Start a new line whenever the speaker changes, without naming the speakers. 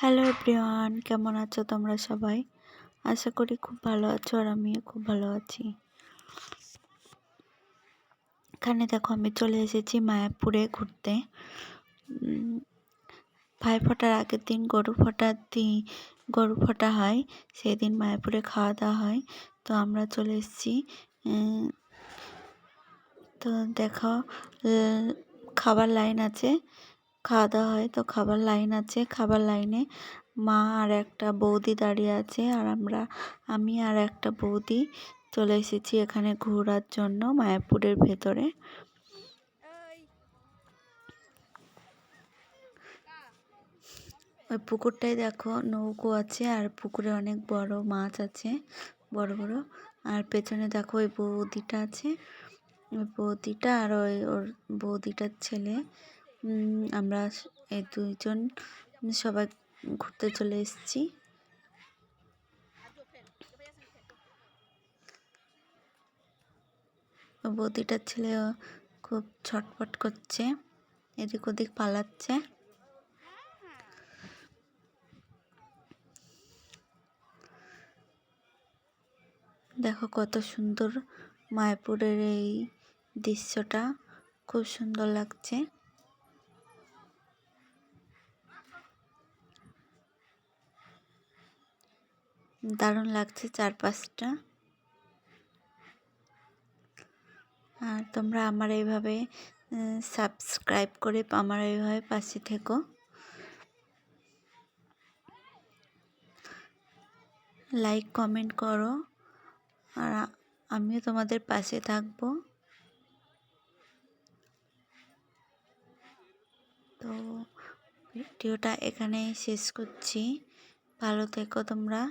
Hello everyone, কেমন আছো তোমরা সবাই? আশা করি খুব ভালো আছো আর আমিও খুব ভালো আছি। এখানে দেখো আমি চলে এসেছি মায়াপুরে ঘুরতে। ভাইফোঁটার আগের দিন গরু ফোঁটা হয়, সেদিন মায়াপুরে খাওয়া দাওয়া হয়। তো আমরা চলে এসেছি। তো দেখো খাবার লাইন আছে, খাওয়া দাওয়া হয় তো খাবার লাইন আছে। খাবার লাইনে মা আর একটা বৌদি দাঁড়িয়ে আছে, আর আমি আর একটা বৌদি চলে এসেছি এখানে ঘোরার জন্য মায়াপুরের ভেতরে। ওই পুকুরটায় দেখো নৌকো আছে, আর পুকুরে অনেক বড় মাছ আছে, বড় বড়। আর পেছনে দেখো ওই বৌদিটা আছে, ওই বৌদিটা আর ওর বৌদিটার ছেলে। আমরা এই দুইজন সবাই ঘুরতে চলে এসেছি। বৌদিটার ছেলে খুব ছটফট করছে, এদিক ওদিক পালাচ্ছে। দেখো কত সুন্দর মায়াপুরের এই দৃশ্যটা, খুব সুন্দর লাগছে। দারুণ লাগছে চারপাশটা। আর তোমরা আমার এইভাবে সাবস্ক্রাইব করে আমার এইভাবে পাশে থেকো, লাইক কমেন্ট করো, আর আমিও তোমাদের পাশে থাকবো। তো ভিডিওটা এখানেই শেষ করছি। ভালো থেকো তোমরা।